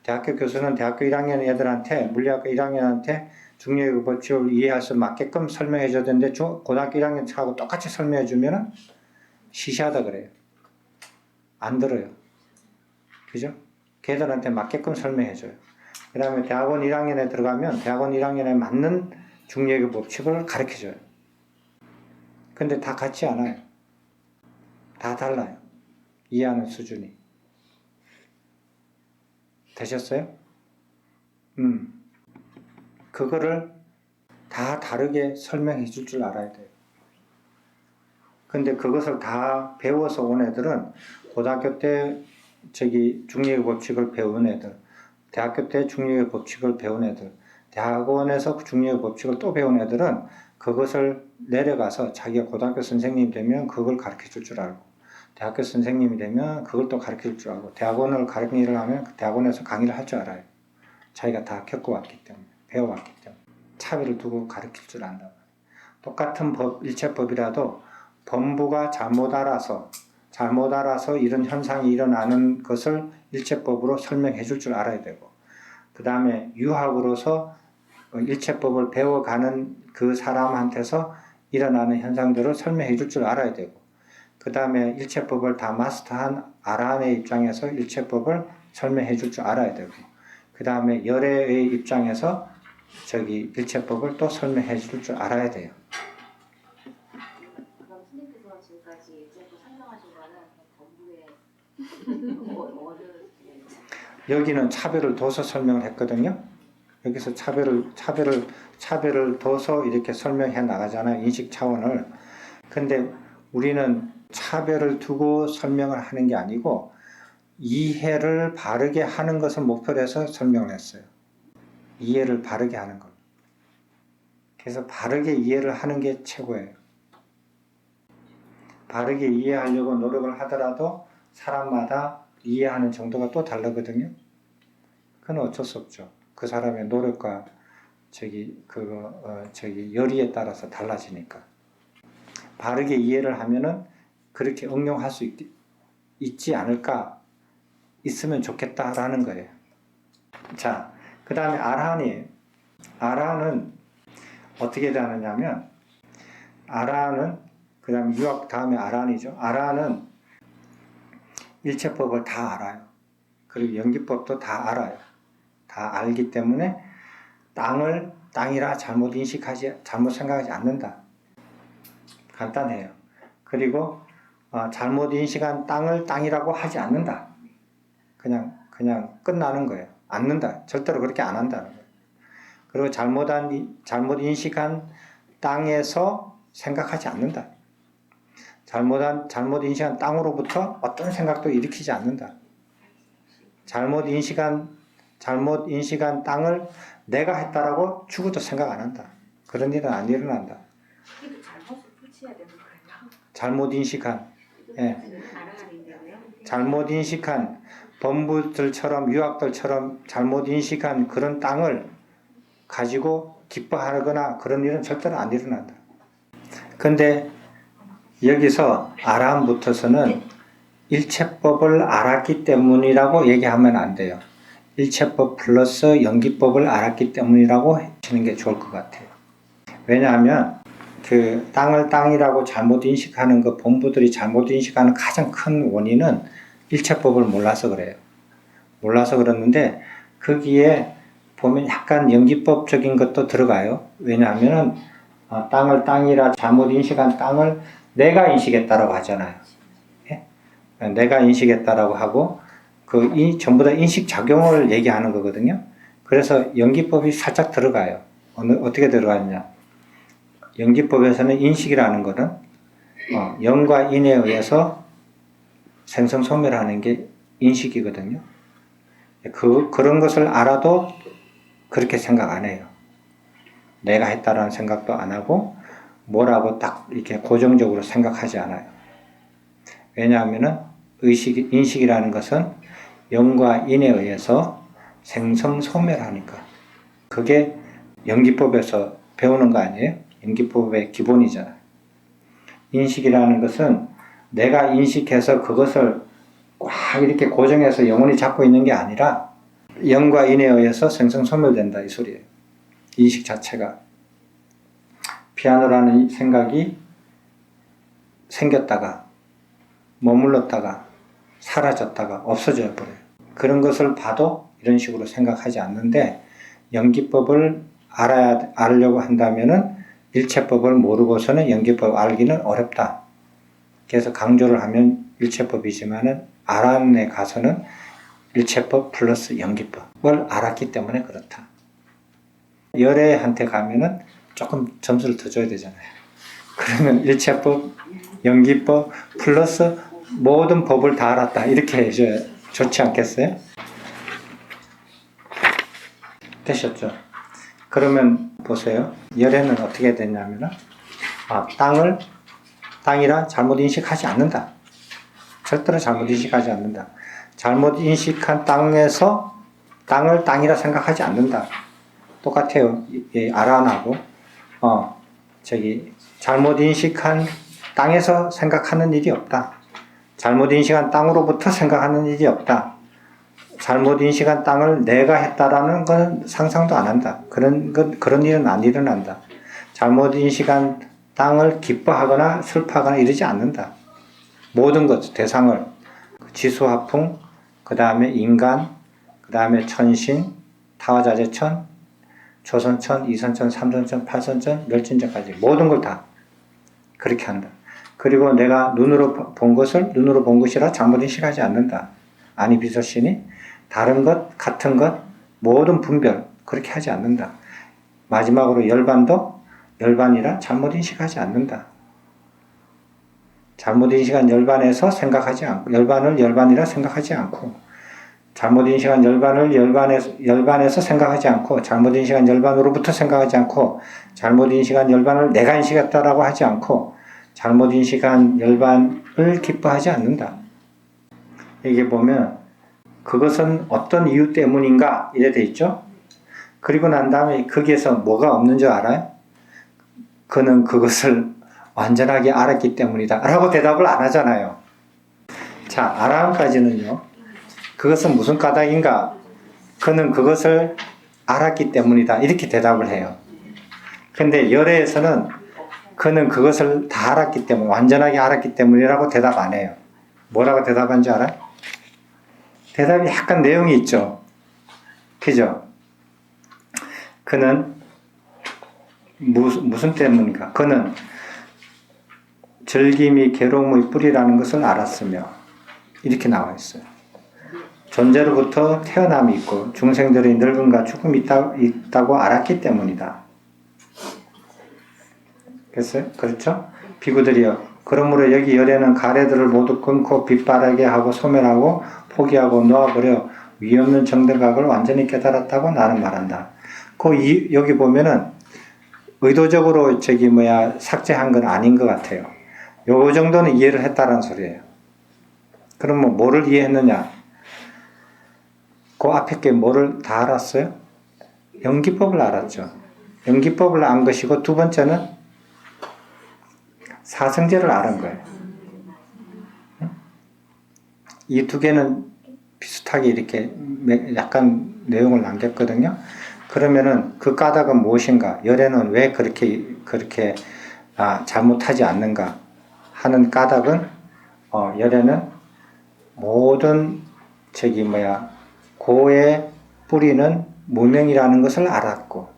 대학교 교수는 대학교 1학년 애들한테 물리학과 1학년한테 중력의 법칙을 이해할 수 맞게끔 설명해 줘야 되는데 고등학교 1학년 하고 똑같이 설명해 주면은 시시하다 그래요. 안 들어요. 그죠? 걔들한테 맞게끔 설명해 줘요. 그 다음에 대학원 1학년에 들어가면 대학원 1학년에 맞는 중력의 법칙을 가르쳐 줘요. 근데 다 같지 않아요. 다 달라요. 이해하는 수준이. 되셨어요? 그거를 다 다르게 설명해 줄 줄 알아야 돼요. 근데 그것을 다 배워서 온 애들은 고등학교 때 저기 중력의 법칙을 배운 애들, 대학교 때 중력의 법칙을 배운 애들, 대학원에서 중력의 법칙을 또 배운 애들은 그것을 내려가서 자기가 고등학교 선생님이 되면 그걸 가르쳐 줄 줄 알고, 대학교 선생님이 되면 그걸 또 가르쳐 줄 줄 알고, 대학원을 가르치는 일을 하면 대학원에서 강의를 할 줄 알아요. 자기가 다 겪어왔기 때문에, 배워왔기 때문에. 차별을 두고 가르칠 줄 안다. 똑같은 일체법이라도 본부가 잘못 알아서 이런 현상이 일어나는 것을 일체법으로 설명해 줄 줄 알아야 되고, 그 다음에 유학으로서 일체법을 배워가는 그 사람한테서 일어나는 현상들을 설명해 줄 줄 알아야 되고, 그 다음에 일체법을 다 마스터한 아라한의 입장에서 일체법을 설명해 줄 줄 알아야 되고, 그 다음에 열애의 입장에서 저기 일체법을 또 설명해 줄 줄 알아야 돼요. 그럼 스님께서 지금까지 일제법 설명하신 거는 본부의 여기는 차별을 둬서 설명을 했거든요. 여기서 차별을 둬서 이렇게 설명해 나가잖아요. 인식 차원을. 근데 우리는 차별을 두고 설명을 하는 게 아니고 이해를 바르게 하는 것을 목표로 해서 설명을 했어요. 이해를 바르게 하는 것. 그래서 바르게 이해를 하는 게 최고예요. 바르게 이해하려고 노력을 하더라도 사람마다 이해하는 정도가 또 다르거든요. 그건 어쩔 수 없죠. 그 사람의 노력과 열의에 따라서 달라지니까. 바르게 이해를 하면은 그렇게 응용할 수 있지 않을까, 있으면 좋겠다라는 거예요. 자, 그 다음에 아라한이에요. 아라한은 어떻게 되느냐면, 아라한은 그 다음에 유학 다음에 아라한이죠. 아라한은 일체법을 다 알아요. 그리고 연기법도 다 알아요. 다 알기 때문에 땅을 땅이라 잘못 생각하지 않는다. 간단해요. 그리고 잘못 인식한 땅을 땅이라고 하지 않는다. 그냥 끝나는 거예요. 않는다. 절대로 그렇게 안 한다는 거예요. 그리고 잘못 인식한 땅에서 생각하지 않는다. 잘못 인식한 땅으로부터 어떤 생각도 일으키지 않는다. 잘못 인식한 땅을 내가 했다라고 죽어도 생각 안 한다. 그런 일은 안 일어난다. 그래도 잘못을 풀치해야 되는 거예요. 잘못 인식한 본부들처럼 유학들처럼 잘못 인식한 그런 땅을 가지고 기뻐하거나 그런 일은 절대로 안 일어난다. 근데 여기서 아람부터서는 일체법을 알았기 때문이라고 얘기하면 안 돼요. 일체법 플러스 연기법을 알았기 때문이라고 하시는 게 좋을 것 같아요. 왜냐하면 그 땅을 땅이라고 잘못 인식하는 그 본부들이 잘못 인식하는 가장 큰 원인은 일체법을 몰라서 그래요. 몰라서 그러는데 거기에 보면 약간 연기법적인 것도 들어가요. 왜냐하면 땅을 땅이라 잘못 인식한 땅을 내가 인식했다라고 하잖아요. 예? 내가 인식했다라고 하고 전부 다 인식작용을 얘기하는 거거든요. 그래서 연기법이 살짝 들어가요. 어떻게 들어가느냐. 연기법에서는 인식이라는 것은 영과 인에 의해서 생성소멸하는 게 인식이거든요. 그런 것을 알아도 그렇게 생각 안 해요. 내가 했다라는 생각도 안 하고 뭐라고 딱 이렇게 고정적으로 생각하지 않아요. 왜냐하면은 인식이라는 것은 영과 인에 의해서 생성소멸하니까. 그게 연기법에서 배우는 거 아니에요? 연기법의 기본이잖아요. 인식이라는 것은 내가 인식해서 그것을 꽉 이렇게 고정해서 영원히 잡고 있는 게 아니라 영과 인에 의해서 생성소멸된다 이 소리예요. 인식 자체가. 피아노라는 생각이 생겼다가 머물렀다가 사라졌다가 없어져 버려요. 그런 것을 봐도 이런 식으로 생각하지 않는데 연기법을 알려고 한다면은 일체법을 모르고서는 연기법 알기는 어렵다. 그래서 강조를 하면 일체법이지만은 아람에 가서는 일체법 플러스 연기법을 알았기 때문에 그렇다. 열애한테 가면은 조금 점수를 더 줘야 되잖아요. 그러면 일체법, 연기법 플러스 모든 법을 다 알았다. 이렇게 해줘야 좋지 않겠어요? 되셨죠? 그러면 보세요. 열애는 어떻게 되냐면은 땅을 땅이라 잘못 인식하지 않는다. 절대로 잘못 인식하지 않는다. 잘못 인식한 땅에서 땅을 땅이라 생각하지 않는다. 똑같아요. 아란하고 잘못 인식한 땅에서 생각하는 일이 없다. 잘못 인식한 땅으로부터 생각하는 일이 없다. 잘못 인식한 땅을 내가 했다라는 건 상상도 안 한다. 그런 일은 안 일어난다. 잘못 인식한 땅을 기뻐하거나 슬퍼하거나 이러지 않는다. 모든 것, 대상을 지수화풍, 그 다음에 인간, 그 다음에 천신, 타화자재천, 조선천, 이선천, 삼선천, 팔선천, 멸진자까지 모든 걸 다 그렇게 한다. 그리고 내가 눈으로 본 것을 눈으로 본 것이라 잘못 인식하지 않는다. 아니 비서신이 다른 것, 같은 것, 모든 분별 그렇게 하지 않는다. 마지막으로 열반도 열반이라 잘못 인식하지 않는다. 잘못 인식한 열반에서 생각하지 않고 열반을 열반이라 생각하지 않고 잘못 인식한 열반을 열반에서 생각하지 않고 잘못 인식한 열반으로부터 생각하지 않고 잘못 인식한 열반을 내가 인식했다라고 하지 않고 잘못 인식한 열반을 기뻐하지 않는다. 이게 보면 그것은 어떤 이유 때문인가 이래 돼 있죠. 그리고 난 다음에 거기에서 뭐가 없는 줄 알아요? 그는 그것을 완전하게 알았기 때문이다 라고 대답을 안 하잖아요. 자, 아람까지는요. 그것은 무슨 까닭인가? 그는 그것을 알았기 때문이다 이렇게 대답을 해요. 근데 열애에서는 그는 그것을 다 알았기 때문에 완전하게 알았기 때문이라고 대답 안 해요. 뭐라고 대답한지 알아요? 대답이 약간 내용이 있죠. 그죠? 그는 무슨 때문인가? 그는 즐김이 괴로움의 뿌리라는 것을 알았으며 이렇게 나와 있어요. 존재로부터 태어남이 있고 중생들의 늙음과 죽음이 있다고 알았기 때문이다. 그랬어요? 그렇죠? 비구들이여 그러므로 여기 열애는 가래들을 모두 끊고 빛바라게 하고 소멸하고 포기하고 놓아버려 위없는 정들각을 완전히 깨달았다고 나는 말한다. 여기 보면은 의도적으로 삭제한 건 아닌 것 같아요. 요 정도는 이해를 했다는 소리예요. 그럼 뭐를 이해했느냐? 그 앞에 게 뭐를 다 알았어요? 연기법을 알았죠. 연기법을 안 것이고 두 번째는 사성제를 아는 거예요. 이 두 개는 비슷하게 이렇게 약간 내용을 남겼거든요. 그러면은 그 까닭은 무엇인가? 열애는 왜 그렇게 잘못하지 않는가 하는 까닭은 열애는 모든 고의 뿌리는 무명이라는 것을 알았고,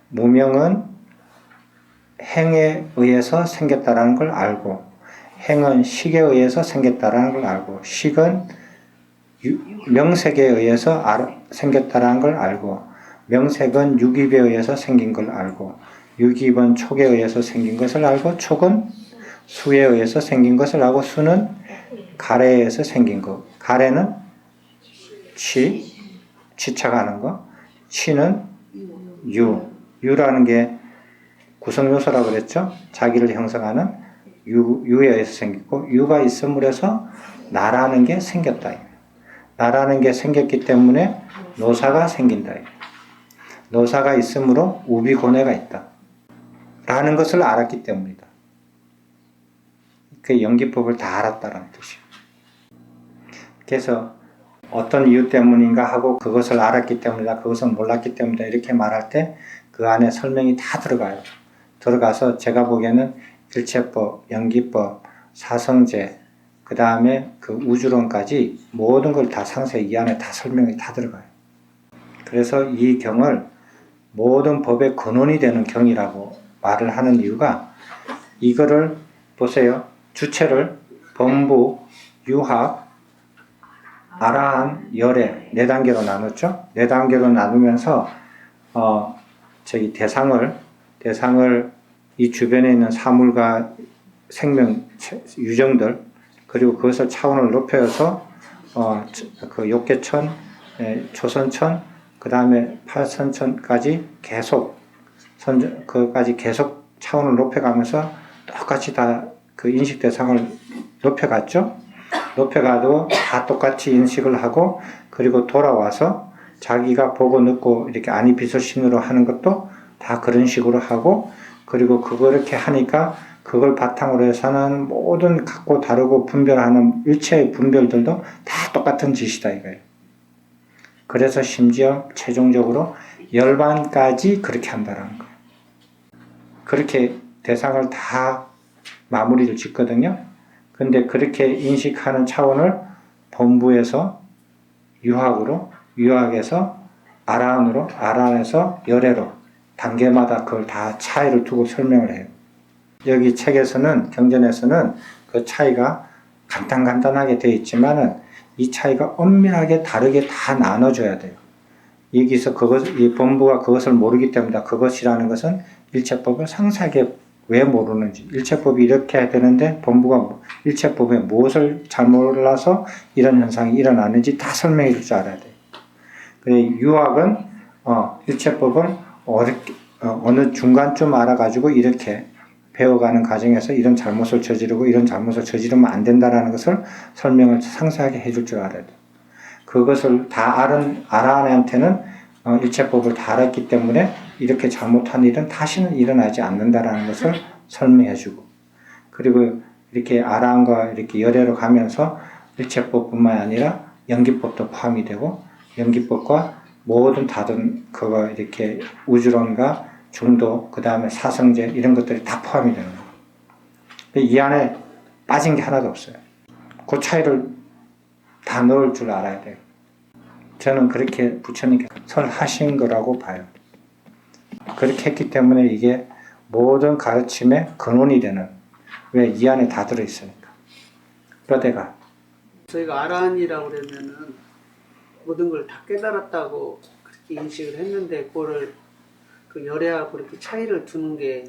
무명은 행에 의해서 생겼다라는 걸 알고, 행은 식에 의해서 생겼다라는 걸 알고, 식은 명색에 의해서 생겼다라는 걸 알고, 명색은 유깁에 의해서 생긴 걸 알고, 유깁은 촉에 의해서 생긴 것을 알고, 촉은 수에 의해서 생긴 것을 알고, 수는 가래에 의해서 생긴 것. 가래는 취착하는 거, 치는 유라는 게 구성요소라고 그랬죠. 자기를 형성하는 유에 의해서 생겼고, 유가 있음으로 해서 나라는 게 생겼다. 나라는 게 생겼기 때문에 노사가 생긴다. 노사가 있으므로 우비고뇌가 있다. 라는 것을 알았기 때문이다. 그 연기법을 다 알았다는 뜻이에요. 그래서 어떤 이유 때문인가 하고 그것을 알았기 때문이다, 그것을 몰랐기 때문이다 이렇게 말할 때 그 안에 설명이 다 들어가요. 들어가서 제가 보기에는 일체법, 연기법, 사성제, 그 다음에 그 우주론까지 모든 걸 다 상세히 이 안에 다 설명이 다 들어가요. 그래서 이 경을 모든 법의 근원이 되는 경이라고 말을 하는 이유가, 이거를 보세요. 주체를 범부, 유학, 아라한, 열애 4단계로 나눴죠. 4단계로 나누면서 대상을 이 주변에 있는 사물과 생명 유정들, 그리고 그것을 차원을 높여서 그 욕계천, 초선천, 그 다음에 팔선천까지 그까지 계속 차원을 높여가면서 똑같이 다 그 인식 대상을 높여갔죠. 높여가도 다 똑같이 인식을 하고, 그리고 돌아와서 자기가 보고 느끼고 이렇게 아니 빛을 신으로 하는 것도 다 그런 식으로 하고, 그리고 그렇게 하니까 그걸 바탕으로 해서는 모든 같고 다르고 분별하는 일체의 분별들도 다 똑같은 짓이다 이거예요. 그래서 심지어 최종적으로 열반까지 그렇게 한다는 거예요. 그렇게 대상을 다 마무리를 짓거든요. 근데 그렇게 인식하는 차원을 본부에서 유학으로, 유학에서 아라한으로, 아라한에서 열애로 단계마다 그걸 다 차이를 두고 설명을 해요. 여기 책에서는, 경전에서는 그 차이가 간단하게 되어 있지만은 이 차이가 엄밀하게 다르게 다 나눠줘야 돼요. 여기서 이 본부가 그것을 모르기 때문이다. 그것이라는 것은 일체법을 상세하게 왜 모르는지, 일체법이 이렇게 해야 되는데 본부가 일체법에 무엇을 잘 몰라서 이런 현상이 일어나는지 다 설명해 줄 줄 알아야 돼요. 유학은 일체법을 어느 중간쯤 알아가지고 이렇게 배워가는 과정에서 이런 잘못을 저지르고 이런 잘못을 저지르면 안 된다라는 것을 설명을 상세하게 해줄 줄 알아야 돼요. 그것을 다 아는 아라한한테는 일체법을 다 알았기 때문에 이렇게 잘못한 일은 다시는 일어나지 않는다라는 것을 설명해주고, 그리고 이렇게 아라한과 이렇게 열애로 가면서 일체법뿐만 아니라 연기법도 포함이 되고, 연기법과 모든 다른 그거 이렇게 우주론과 중도, 그 다음에 사성제 이런 것들이 다 포함이 되는 거예요. 이 안에 빠진 게 하나도 없어요. 그 차이를 다 넣을 줄 알아야 돼요. 저는 그렇게 부처님께서 설하신 거라고 봐요. 그렇게 했기 때문에 이게 모든 가르침의 근원이 되는, 왜 이 안에 다 들어있으니까. 뼈대가. 저희가 아라한이라고 그러면은 모든 걸 다 깨달았다고 그렇게 인식을 했는데, 그거를 그 열애하고 그렇게 차이를 두는 게,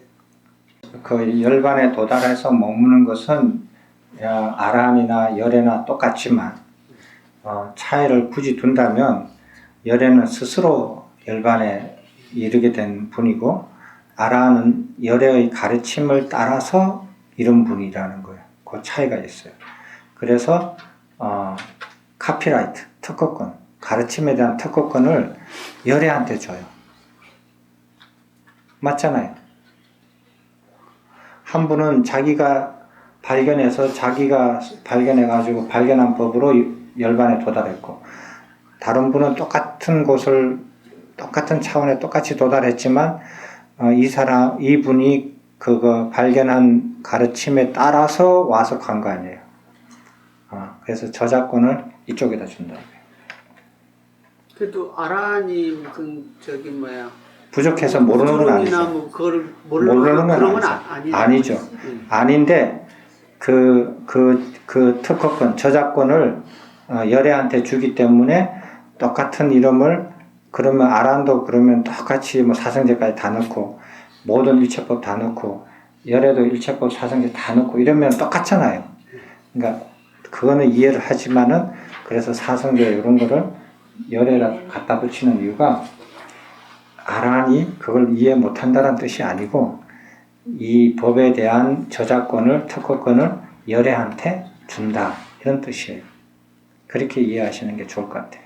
그 열반에 도달해서 머무는 것은 아라한이나 열애나 똑같지만 차이를 굳이 둔다면 열애는 스스로 열반에 이르게 된 분이고, 아라한은 열애의 가르침을 따라서 이런 분이라는 거예요. 그 차이가 있어요. 그래서 카피라이트, 특허권, 가르침에 대한 특허권을 열애한테 줘요. 맞잖아요. 한 분은 자기가 발견해가지고 발견한 법으로 열반에 도달했고, 다른 분은 똑같은 곳을 똑같은 차원에 똑같이 도달했지만 이분이 그거 발견한 가르침에 따라서 와서 간 거 아니에요. 그래서 저작권을 이쪽에다 준다. 그래도 아란이 무슨 부족해서 모르는 건 아니죠. 뭐 그걸 모르는 건 그런 건 아니죠. 아닌데 그 특허권, 저작권을 열애한테 주기 때문에 똑같은 이름을 그러면 아란도 그러면 똑같이 뭐 사성제까지 다 넣고 모든 일체법 다 넣고 열애도 일체법 사성제 다 넣고 이러면 똑같잖아요. 그러니까 그거는 이해를 하지만은 그래서 사성제 이런 거를 열애를 갖다 붙이는 이유가 아란이 그걸 이해 못한다는 뜻이 아니고 이 법에 대한 저작권을 특허권을 열애한테 준다 이런 뜻이에요. 그렇게 이해하시는 게 좋을 것 같아요.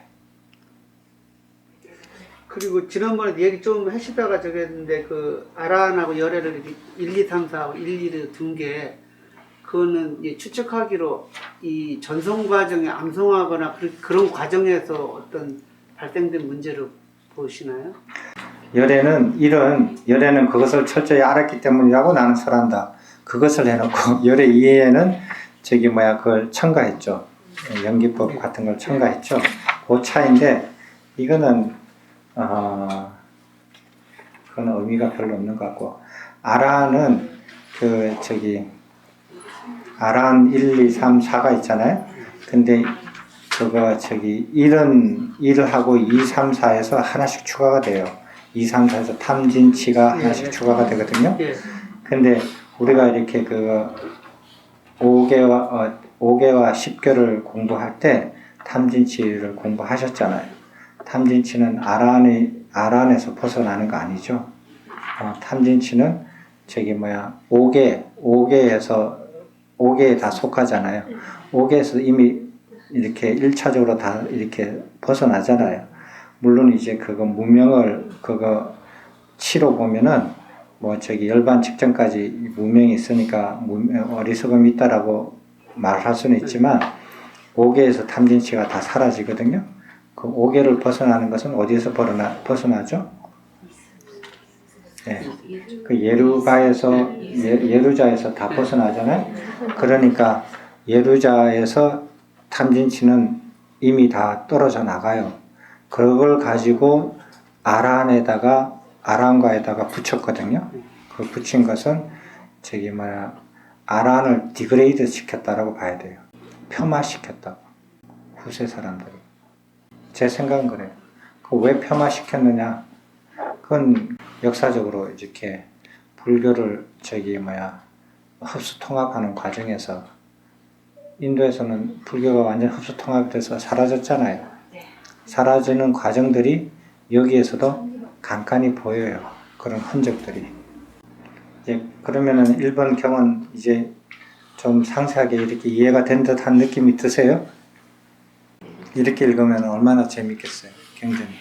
그리고 지난번에 얘기 좀 하시다가 저기 했는데 그 아란하고 열애를 이렇게 1, 2, 3, 4, 1, 2를 둔 게 그거는 추측하기로 이 전송 과정에 암송하거나 그런 과정에서 어떤 발생된 문제를 보시나요? 열애는 그것을 철저히 알았기 때문이라고 나는 설한다. 그것을 해놓고 열애 이해에는 그걸 첨가했죠. 연기법 같은 걸 첨가했죠. 그 차이인데 이거는 그건 의미가 별로 없는 것 같고, 아란은 아란 1, 2, 3, 4가 있잖아요. 근데 그거 1하고 2, 3, 4에서 하나씩 추가가 돼요. 2, 3, 4에서 탐진치가 하나씩 추가가 되거든요. 근데 우리가 이렇게 그 5개와 10개를 공부할 때 탐진치를 공부하셨잖아요. 탐진치는 아란에서 벗어나는 거 아니죠. 탐진치는 5개에 다 속하잖아요. 5개에서 이미 이렇게 1차적으로 다 이렇게 벗어나잖아요. 물론 이제 그거 무명을 치로 보면은 열반 직전까지 무명이 있으니까 어리석음이 있다라고 말할 수는 있지만 5개에서 탐진치가 다 사라지거든요. 그 5개를 벗어나는 것은 어디에서 벗어나죠? 네. 그 예루자에서 다 벗어나잖아요. 그러니까 예루자에서 탐진치는 이미 다 떨어져 나가요. 그걸 가지고 아란과에다가 붙였거든요. 그 붙인 것은 아란을 디그레이드 시켰다라고 봐야 돼요. 폄하시켰다고. 후세 사람들이. 제 생각은 그래요. 왜 폄하시켰느냐? 그건 역사적으로 이렇게 불교를 흡수 통합하는 과정에서 인도에서는 불교가 완전 흡수 통합이 돼서 사라졌잖아요. 사라지는 과정들이 여기에서도 간간히 보여요. 그런 흔적들이. 이제 그러면은 1번 경은 이제 좀 상세하게 이렇게 이해가 된 듯한 느낌이 드세요? 이렇게 읽으면 얼마나 재밌겠어요, 굉장히.